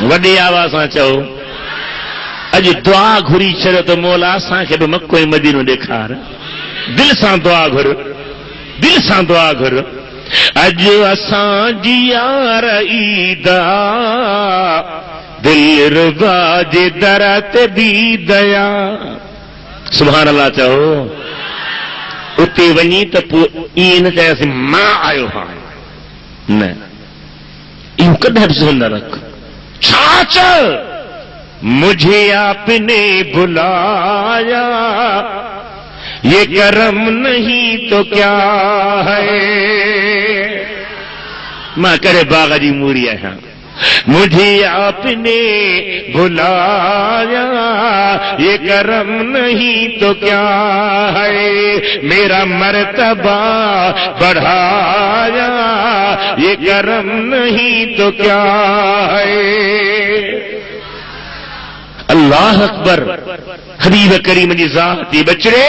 वॾे आवाज़ सां चओ अॼु दुआ घुरी छॾियो त मौला असांखे बि मको ऐं मदीनो ॾेखार। दिलि सां दुआ घुर, दिलि सां दुआ घुर। अॼु असांजी यार ईदा दिल रुबा जे दर ते बि दया। सुभान अल्लाह चओ। उते वञी त पोइ ईअं न चयोसीं मां आयो हाणे, न इहो कॾहिं बि ज़हन न रख। छा चओ मुझे आपने बुलाया ये करम नहीं तो क्या है। मां करे बाग जी मूरी आहियां। मुझे आपने बुलाया ये करम नहीं तो क्या है। मेरा मर्तबा बढ़ाया ये करम नहीं तो क्या है। अल्लाह अकबर। हबीब करीम जी ज़ाती बचड़े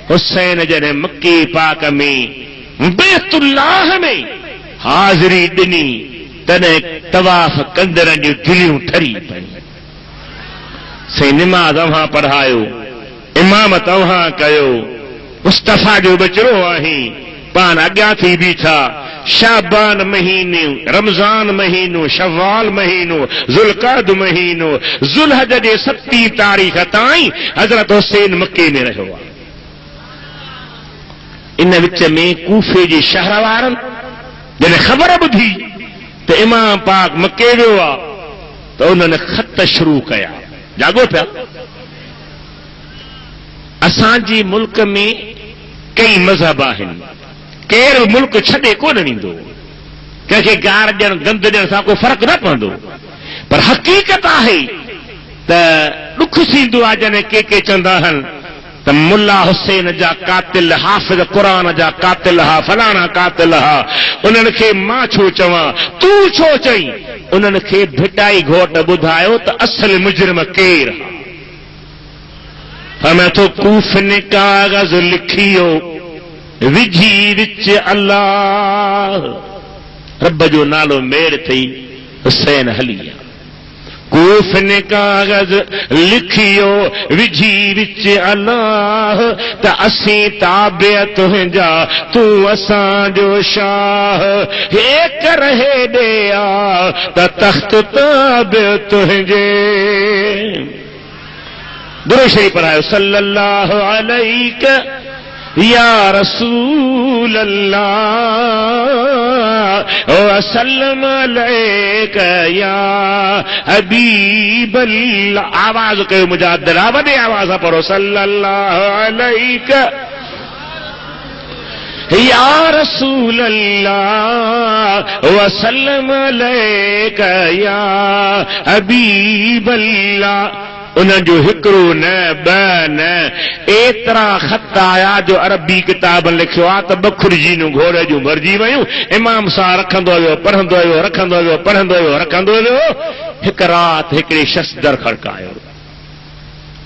हुसैन जॾहिं मक्के पाक में बैतुल्लाह में हाज़िरी ॾिनी तॾहिं तवाफ़ कंदड़नि जूं दिलियूं ठरी पयूं। से निमाज़ अव्हां पढ़ायो, इमाम तव्हां कयो, मुस्तफ़ा जो बचड़ो आहीं, पान अॻियां थी बीठा। शाबान महीनो, रमज़ान महीनो, शव्वाल महीनो, ज़ुल्क़अद महीनो, ज़ुल्हज जे 7 तारीख़ ताईं हज़रत हुसैन मक्के में रहियो आहे। इन विच में कूफे जे शहर वारनि जॾहिं ख़बर ॿुधी त इमाम पाक मके वियो आहे त उन्हनि ख़त शुरू कया। जागो पिया। असांजे मुल्क में कई मज़हब आहिनि, केरु मुल्क छॾे कोन ॾींदो, कंहिंखे गार ॾियणु गंद ॾियण सां को फ़र्क़ु न पवंदो। पर हक़ीक़त आहे त ॾुख थींदो आहे जॾहिं के चवंदा आहिनि त मुल्ला हुसैन जा कातिल, हाफ़िज़ क़ुरान जा कातिल हा, फलाणा कातिल हा। उन्हनि खे मां छो चवां, तूं छो चईं? उन्हनि खे भिटाई घोट ॿुधायो त असल मुजरिम केरु हा। फरमाए थो कूफ़ ने काग़ज़ लिखियो विझी विच अल्लाह। रब जो नालो मेड़ थई हुसैन हली विया। कूफ़ ने काग़ज़ लिखियो विझी विच अल्लाह त असीं ताबे तुंहिंजा तूं असांजो शाह। हेक रहे ॾेया त तख़्त ताबे तुंहिंजे। दुरूद शरीफ़ पढ़ायो सल्लल्लाहु अलैहि या रसूल अल्लाह वसल्लम अलैक या हबीब अल्लाह। आवाज कयो मुजाहिदरा, वॾे आवाज़ सां पढ़ो सल्लल्लाहु अलैक या रसूल अल्लाह वसल्लम अलैक या हबीब अल्लाह। उन्हनि जो हिकिड़ो न, ॿ न, एतिरा ख़त आया जो अरबी किताबनि लिखियो आहे त बखुरजी न घोड़े जूं भरिजी वयूं। इमाम सां रखंदो वियो, पढ़ंदो वियो, रखंदो वियो, पढ़ंदो वियो, रखंदो वियो। हिकु राति हिकिड़े शख़्स दर खड़कायो,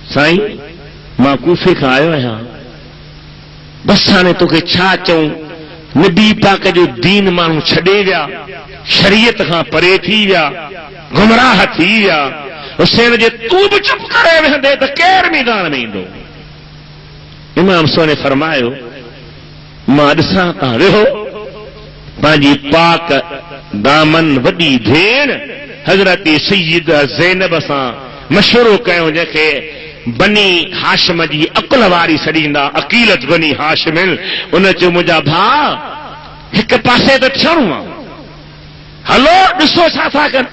साईं मां कूफे खां आयो आहियां, बस हाणे तोखे छा चऊं? नबी पाक जो दीन माण्हू छॾे विया, शरीयत खां परे थी विया, गुमराह थी विया। हुसैन जे तूं बि चुप करे वेंदे त केरु मैदान में ईंदो। इमाम सोने फरमायो मां ॾिसां तां वेहो। पंहिंजी पाक दामन वॾी भेण हज़रत सैयद ज़ैनब सां मशवरो कयो, जंहिंखे बनी हाशिम जी अकुल वारी सॾींदा, अकीलत बनी हाशिमिन। उन चयो मुंहिंजा भाउ हिकु पासे त थियणो आहे, हलो ॾिसो छा था कनि।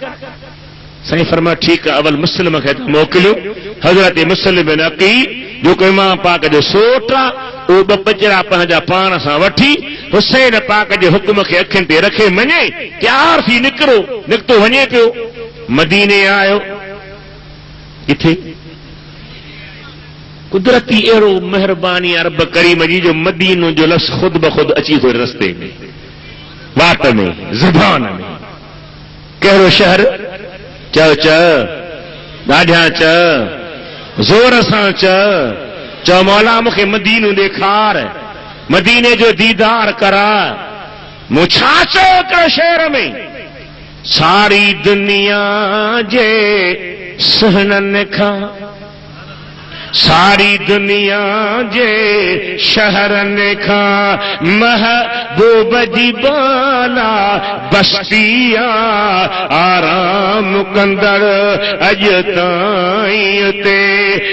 साईं फरमायो ठीकु आहे, अवल मुस्लिम खे मोकिलियो। हज़रत मुस्लिम नकी जो को इमाम पाक जो सोट आहे, उहो ॿ बचड़ा पंहिंजा पाण सां वठी हुसैन पाक जे हुक्म खे अखियुनि ते रखे मञे तयार थी निकितो वञे पियो। मदीने आयो। किथे? कुदरती अहिड़ो महिरबानी रब करीम जी जो मदीनो जो लफ़्ज़ ख़ुद ब ख़ुद अची थो रस्ते में, वात में, ज़बान में। कहिड़ो शहर? चओ ॾाढा ज़ोर सां चओ मौला मूंखे मदीनो ॾेखार, मदीने जो दीदार करा। मूं छा चयो हिकिड़े शहर में? सारी दुनिया जे सहनन खां, सारी दुनिया जे शहरन खां महबूब जी बाला बस्तिया आराम कंदड़ अज ताईं ते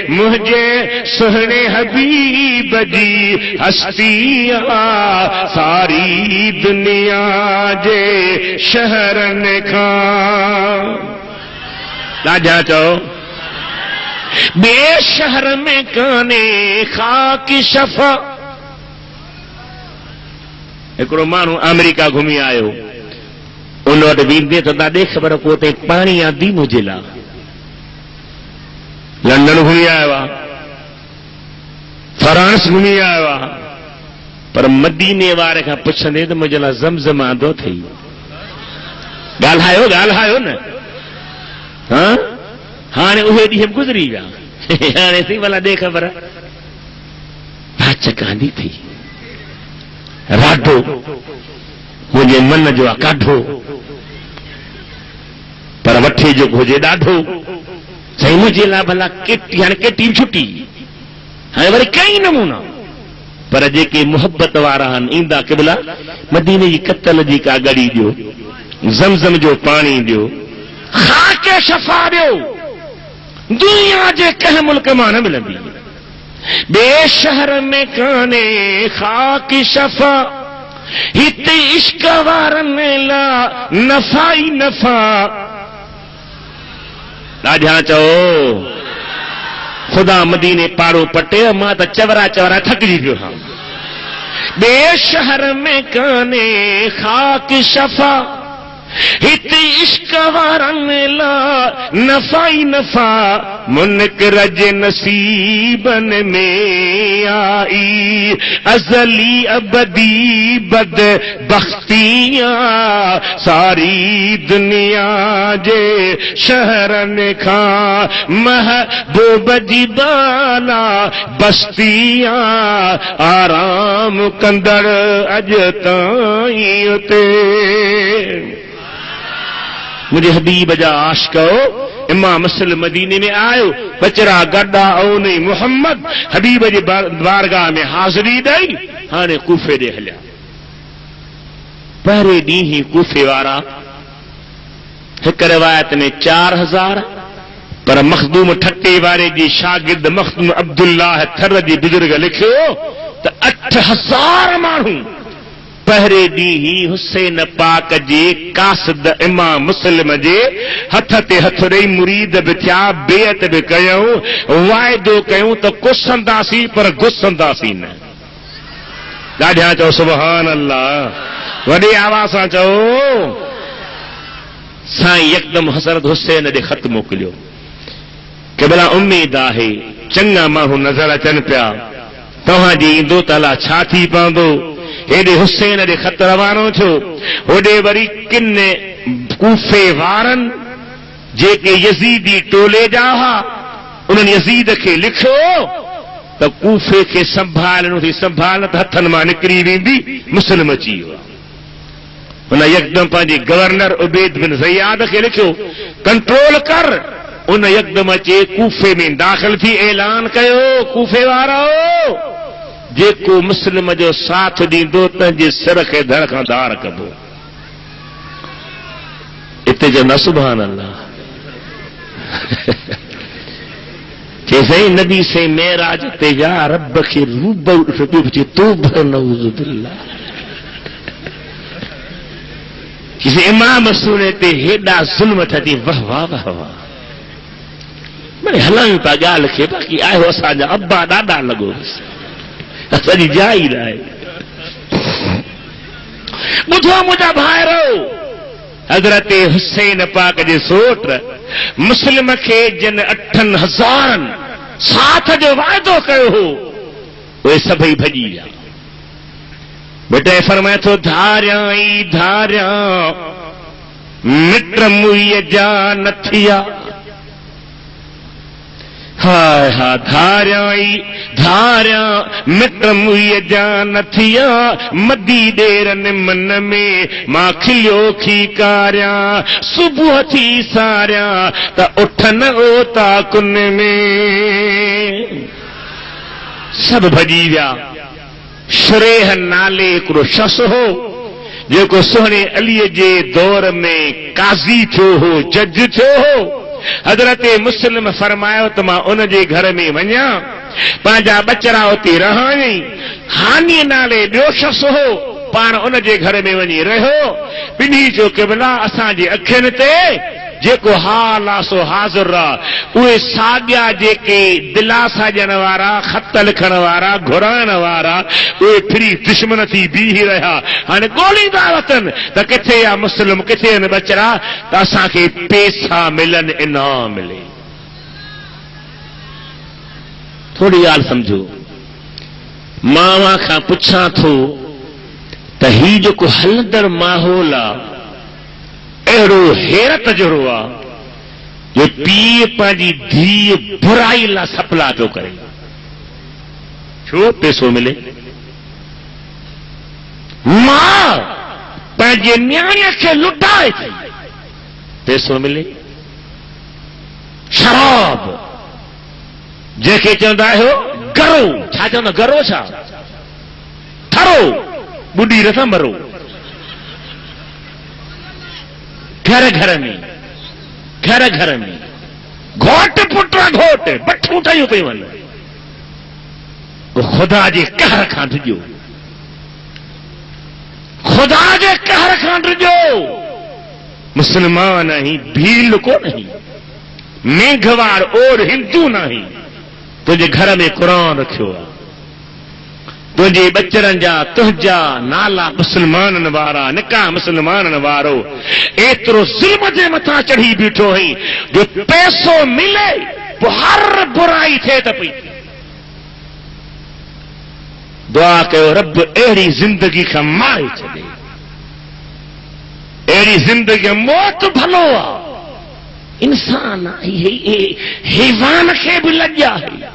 मुझे सुहणे हबीब जी हस्तिया सारी दुनिया जे शहरन खां। राजा चओ बे शहर में काने खाकी शफा। हिकिड़ो माण्हू अमेरिका घुमी आयो, उन वटि वेंदे त ॾाढे ख़बर को ते पाणी आंदी मुंहिंजे लाइ। लंडन घुमी आयो आहे, फ्रांस घुमी आयो आहे, पर मदीने वारे खां पुछंदे त मुंहिंजे लाइ ज़मज़म आंदो अथई। ॻाल्हायो न। हाँ हाणे उहे ॾींहं गुज़री विया, हाणे थी भला ॾे ख़बर भाचक आंदी थी। राडो मुंहिंजे मन जो आहे काढो, पर वठे जो हुजे ॾाढो। साईं मुंहिंजे लाइ भला केटी, हाणे केटी छुटी, हाणे वरी कई नमूना। पर जेके मुहबत वारा आहिनि ईंदा क़िबला मदीने जी कतल जी का गड़ी ॾियो, ज़मज़म जो पाणी ॾियो, खाके शफ़ा ॾियो, दुनिया जे कंहिं मुल्क मां न मिलंदी। ॿिए शहर में काने खाकी शफ़ा, हिते इश्क वारनि लाइ नफ़ा ई नफ़ा। ॾाढा चओ ख़ुदा मदीने पाड़ो पटे, मां त चवरा चवरा थकिजी पियो हां। ॿिए शहर में काने खाकी शफ़ा, हिते इश्क वारनि लाइ नफ़ा ई नफ़ा। मुनकर जे नसीबन में आई अज़ली अबदी बद बख्तियां सारी दुनिया जे शहरन खां महबूब जी बाला बस्तियां आराम कंदड़ अज ताईं उते। मुझे हबीब जा आशिको इमाम मुस्लिम मदीने में आयो, बचरा गड्डा ओ नहीं मोहम्मद हबीब जी बारगाह में हाज़िरी ॾेई हाणे कूफे ॾे हलिया। पहिरें ॾींहुं ही कूफे वारा, हिक रिवायत में 4000, पर मखदूम ठटे वारे जी शागिर्द मखदूम अब्दुल्लाह थर जी बुजुर्ग लिखियो त 8000 माण्हू पहिरें ॾींहुं ही हुसैन पाक जे कासिद इमाम मुस्लिम जे हथ ते हथ ॾेई मुरीद बि थिया, बेअत बि कयूं, वाइदो कयूं त कुसंदासीं पर गुसंदासीं न। ॾाढा चओ सुभान अल्लाह, वॾे आवाज़ सां चओ। साईं यकदम हज़रत हुसैन ॾे ख़त मोकिलियो कि भला उम्मीद आहे चङा माण्हू नज़र अचनि पिया, तव्हांजी ईंदो त अला छा थी पवंदो। हेॾे हुसैन ॾे ख़त रवानो थियो, होॾे वरी किन कूफे वारनि जेके यज़ीदी टोले जा हुआ उन्हनि यज़ीद खे लिखियो त कूफे खे संभालणो थी, संभालण त हथनि मां निकिरी वेंदी, मुस्लिम अची वियो। हुन यकदम पंहिंजे गवर्नर उबैद बिन ज़ियाद खे लिखियो कंट्रोल कर। उन यकदम अचे कूफे में दाख़िल थी ऐलान कयो, कूफे वारो जेको मुस्लिम जो साथ ॾींदो तंहिंजे सिर खे धड़ खां धार कबो। इते चवंदा सुभान अल्लाह। चई नबी से मेराज ते या रब खे रूबरू ॾिठो, चे तौबा नऊज़ बिल्लाह। किसी इमाम सुने ते हेॾा ज़ुल्म थी, वाह वाह वाह वाह। भले हलायूं था ॻाल्हि खे, बाक़ी आयो असांजा अब्बा ॾाढा लॻो असांजी जाइ न आहे। ॿुधो मुंहिंजा भाइरो, हज़रत हुसैन पाक जे सोट मुस्लिम खे जिन 8000 साथ जो वाइदो कयो हो उहे सभई भॼी विया। बेटे फरमाए थो धारियां ई धारियां मिट मुईअ जा न थिया। हाय हा धारियां ई धारियां मिट मुईअ जा नथिया मदी ॾेरनि मन में मां खिलियो खीकारियां सुबुह थी सारियां त उठन ओता कुन में सभु भॼी विया। शुरेह नाले हिकिड़ो शख्स हो जेको सुहिणे अलीअ जे दौर में काज़ी थियो हो, जज थियो हो। हज़रत मुस्लिम फरमायो त मां उन जे घर में वञा, पंहिंजा बचड़ा उते रहाई। हानी नाले ॿियो शख्स हो, पाण उन जे घर में वञी रहियो। ॿिन्ही जो क़िबला असांजे अखियुनि ते जेको हाल आहे सो हाज़िर आहे। उहे साॻिया जेके दिलासा ॾियण वारा, ख़त लिखण वारा, घुराइण वारा, उहे फिरी दुश्मन थी बीही रहिया। हाणे ॻोल्हींदा वतन त किथे आहे मुस्लिम, किथे आहिनि बचड़ा, त असांखे पैसा मिलनि, इनाम मिले। थोरी ॻाल्हि सम्झो। मां खां पुछां थो त ही जेको हलंदड़ माहौल आहे अहिड़ो हैरत जहिड़ो आहे जो पीउ पंहिंजी धीअ बुराई लाइ सपला पियो करे। छो? पैसो मिले। मां पंहिंजे न्याणीअ खे लुटाए थी, पैसो मिले। शराब जंहिंखे चवंदा आहियो गरो, छा चवंदा गरो, छा थरो, ॿुॾी रथा मरो। घर घर में, घर घर में घोट पुट घोट बठूं ठहियूं पयूं आहिनि। ख़ुदा जे कहर खां डिॼो, ख़ुदा जे कहर खां डिॼो। मुस्लमान आहीं, भील कोन्हे, मेघवाड़ और हिंदू नहीं। तुंहिंजे घर में क़ुरान रखियो आहे, तुंहिंजे बचड़नि जा तुंहिंजा नाला मुस्लमाननि वारा, निकाह मुस्लमाननि वारो। एतिरो ज़ुल्म जे मथां चढ़ी बीठो आहीं जो पैसो मिले पोइ हर बुराई थिए त पई। दुआ कयो रब अहिड़ी ज़िंदगी खां मारे छॾे, अहिड़ी ज़िंदगी मौत भलो आहे। इंसान हैवान खे बि लॼ आहे।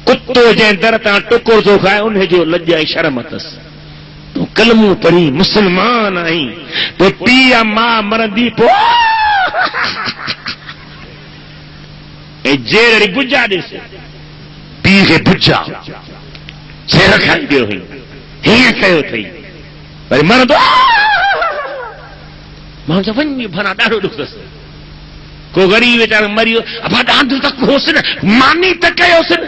कुत्तो जंहिं दर तां टुकुर थो खाए उन जो लॼ ऐं शर्म अथसि। तूं कलमूं पढ़ी मुस्लमान आहीं, तो पीउ मां मरंदी पोइ ऐं जेरड़ी बुजा ॾिस, पीउ खे बुजा सेर खाई ॾियो हुई, हीअं कयो अथई, वरी मरंदो मां चयो वञ भला ॾाढो ॾुख अथसि। को ग़रीब वीचारो मरियो, अबा ॾांद त होसि न, मानी त कयोसि न।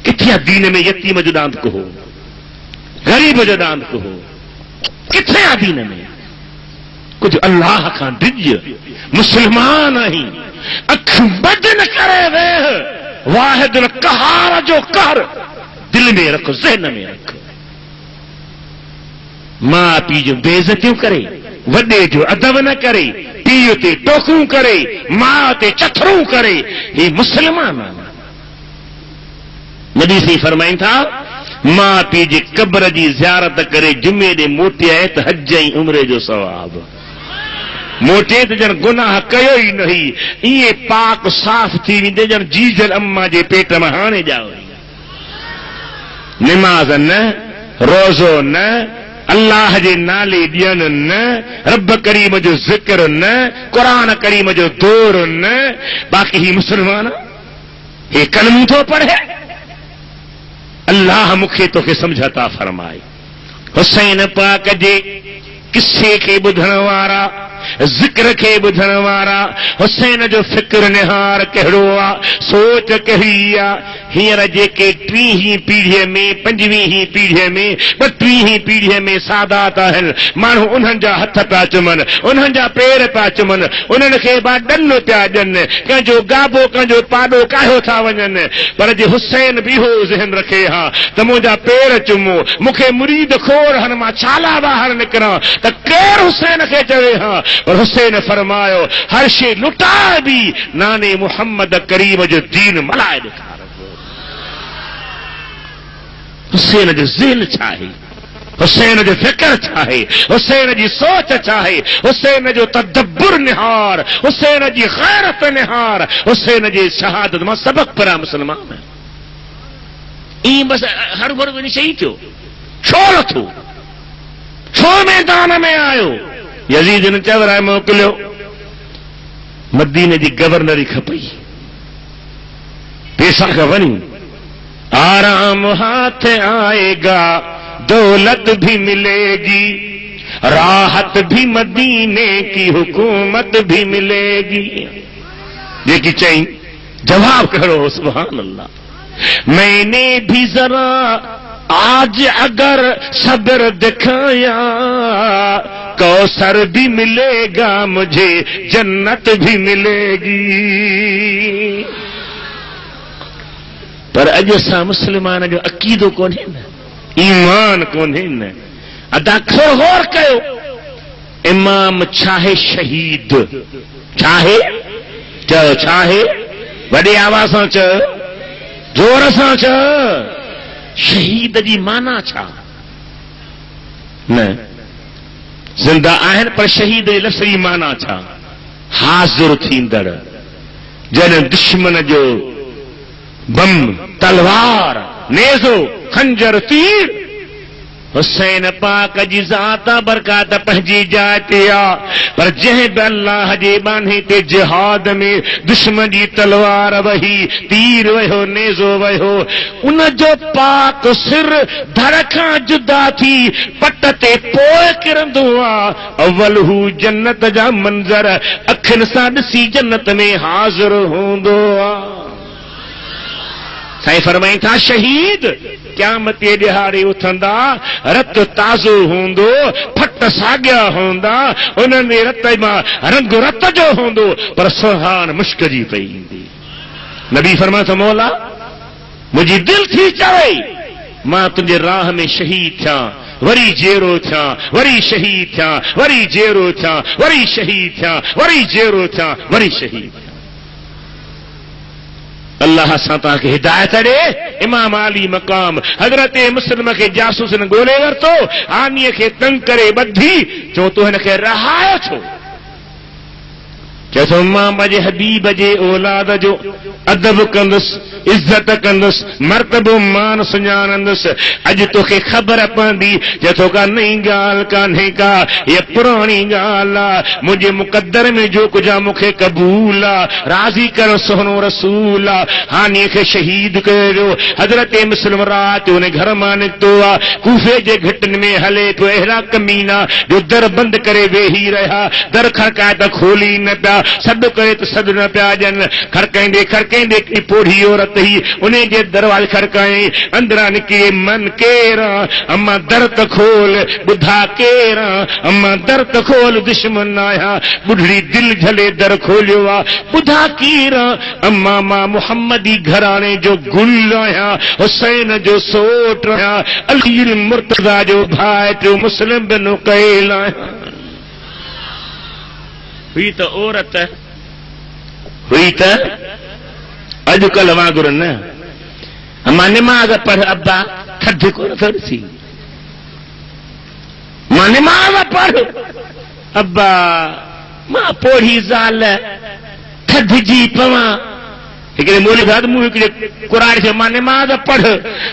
किथे आहे दीन में यतीम जो ॾांद कहो, ग़रीब जो ॾांद कहो, किथे आहे दीन में? कुझु अल्लाह खां डिॼ, मुस्लमान आहीं, अख बंदि न करे वेह, वाहिदुल क़हार जो कहर दिल में रख, ज़हन में रख। मां पीउ जो बेइज़तियूं करे, वॾे जो अदब न करे, पीउ ते टोकूं करे, मां ते चथरूं करे, ही मुस्लमान आहिनि। नबी सी फरमाइनि था मां पीउ जी क़ब्र जी ज़ियारत करे जुमे ॾे मोटे आहे त हज ऐं उम्रे जो सवाब। मोटे त ॼण गुनाह कयो ई न हुई, ईअं पाक साफ़ थी वेंदे ॼण जीजल अम्मा जे पेट में हाणे ॼाओ। निमाज़ न, रोज़ो न, अल्लाह जे नाले ॾियण न, रब करीम जो ज़िक्र न, क़ुरान करीम जो दौर न। बाक़ी ही मुस्लमान हे कलमूं थो पढ़े। अल्लाह मूंखे तोखे समझता फरमाए। हुसैन पाक जे किस्से खे ॿुधण वारा, ज़िक्र खे ॿुधण वारा, हुसैन जो फ़िक्र निहार कहिड़ो आहे, सोच कहिड़ी आहे। हींअर जेके 30हीं पीढ़ीअ में, 25हीं पीढ़ीअ में, 32हीं पीढ़ीअ में सादात आहिनि, माण्हू उन्हनि जा हथ पिया चुमनि, उन्हनि जा पेर पिया चुमनि, उन्हनि खे ॾन पिया ॾियनि, कंहिंजो गाबो कंहिंजो पाॾो काहियो था वञनि। पर जे हुसैन बि इहो ज़हन रखे हा त मुंहिंजा पेर चुमो, मूंखे मुरीद खोर हन, मां छाला ॿाहिरि निकिरां त केरु हुसैन खे चवे हा। पर हुसैन फरमायो हर शइ लुटाए बि नाने मुहम्मद करीम जो दीन मलाए ॾेखार। हुसैन जो ज़हन छा आहे, हुसैन जो फ़िक्र छा आहे, हुसैन जी सोच छा आहे, हुसैन जो तदब्बुर निहार, हुसैन जी गैरत निहार, हुसैन जी शहादत। मां सबक़ पढ़ा मुस्लमान, ईअं बसि हर भर वञी शहीद थियो छो लथो छो मैदान में आयो यज़ीद ने चवराए मोकिलियो मदीने जी गवर्नरी खपई पैसा का वनी आराम हाथ आएगा दौलत भी मिलेगी राहत भी मदीने की हुकूमत भी मिलेगी जेकी चई जवाब करो सुभान अल्लाह मैंने भी जरा आज अगर सब्र दिखाया कौसर भी मिलेगा मुझे जन्नत भी मिलेगी पर अॼु असां मुस्लमान जो अक़ीदो कोन्हे न ईमान कोन्हे न अदा थोरो गौर कयो इमाम छाहे शहीद छाहे चयो छाहे वॾे आवाज़ सां चयो जोर सां चयो शहीद जी माना छा न जिंदा आहिनि पर शहीद जी लफ़्ज़ी माना छा हाज़िर थींदड़ जॾहिं दुश्मन जो बम तलवार नेज़ो खंजर तीर हुसैन पाक जी ज़ात बरकात पंहिंजी जाइ ते आ पर जंहिं बि अल्लाह जे बाने ते जिहाद में दुश्मन जी तलवार वही तीर वयो नेज़ो वयो उन जो पाक सिर धड़ खां जुदा थी पट ते पोइ किरंदो आहे अवल हू जन्नत जा मंज़र अखियुनि सां ॾिसी जन्नत में हाज़िर हूंदो आहे साईं फरमाइनि था शहीद क़यामत जे ॾिहाड़े उथंदा रत ताज़ो हूंदो फट साॻिया हूंदा उन्हनि में रत मां रंग रत जो हूंदो पर सुहान मुश्क जी पई ईंदी नबी फरमाए थो मौला मुंहिंजी दिलि थी चवे मां तुंहिंजे राह में शहीद थियां वरी जेरो थियां वरी शहीद थियां वरी जेरो थियां वरी शहीद थियां वरी जेरो थियां वरी शहीद थियां अल्लाह सां तव्हांखे हिदायत ॾे इमाम आली मक़ाम हज़रत मुस्लिम खे जासूस ने ॻोल्हे वरितो आनीअ खे तंग करे ॿधी चओ तूं हिन खे रहायो छो चए थो मां पंहिंजे हबीब जे औलाद जो अदब कंदुसि इज़त कंदुसि मर्तबो मान सुञाणंदुसि अॼु तोखे ख़बर पवंदी चए थो का नई ॻाल्हि कान्हे का हीअ पुराणी ॻाल्हि आहे मुंहिंजे मुक़दर में जो कुझु आहे मूंखे क़बूल आहे राज़ी कर सुहिणो रसूल आहे हानीअ खे शहीद कयो हज़रत मुस्लिम राति उन घर मां निकितो आहे कूफे जे घिटनि में हले पियो अहिड़ा कमीना जो दर बंदि करे वेही रहिया दर खड़काए त खोली न पिया सॾु करे त सॾु न पिया ॾियनि खड़काईंदे खड़काईंदे हिकिड़ी पोढ़ी औरत ही उन जे दरवाज़े खड़काई अंदरां निकिरे मन केर अम्मा दर त खोल ॿुधा केर अम्मा दर त खोल दुश्मन आया ॿुढड़ी दिलि झले दर खोलियो आहे ॿुधा केर अम्मा मां मुहम्मदी घराणे जो गुल आहियां हुसैन जो सोट आहियां अली मुर्तज़ा जो भाइटो मुस्लिम बिन उक़ैल आहियां हुई त औरत हुई त अॼुकल्ह वांगुरु न मां निमाज़ पढ़ अब्बा थधि कोन थो ॾिसी मां निमाज़ पढ़ अब्बा मां पोढ़ी ज़ाल थधिजी पवां हिकिड़े मोली साधु मूं हिकिड़े कुरार खे मां निमाज़ पढ़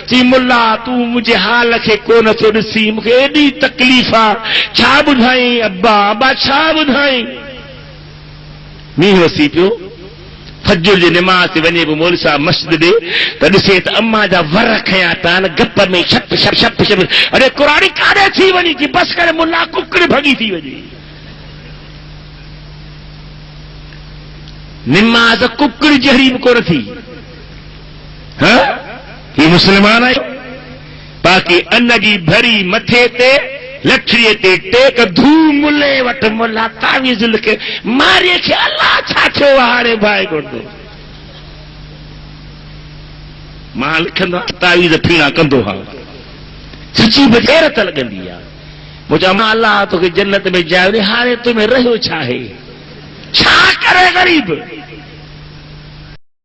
चई मुल्ला तूं मुंहिंजे हाल खे कोन थो ॾिसी मूंखे एॾी तकलीफ़ आहे छा ॿुधाई अब्बा अब्बा छा ॿुधाई मींहुं वसी पियो फजर जे निमाज़ ते वञे पियो मौलवी साहब मस्जिद ॾे त ॾिसे त अम्मा जा वर खयां था गप में छप छप छप छप अरे कुराड़ी काॾे थी वञी कि बस करे मुल्ला कुकड़ भॻी थी वञे निमाज़ कुकड़ जहिड़ी बि कोन थी ही मुस्लमान आहियो बाक़ी अन्न जी भरी मथे ते लठड़ीअ ते टेक धू मुले वटि मुला तावीज़ लिखे मारीअ खे अलाह छा थियो हाणे भाई कोन्हे मां लिखंदो तावीज़ फीणा कंदो हा सची बि गैरत लॻंदी आहे मूं चयो मां अलाह तोखे जन्नत में जाइ हाणे तुमें रहियो छा आहे छा करे ग़रीब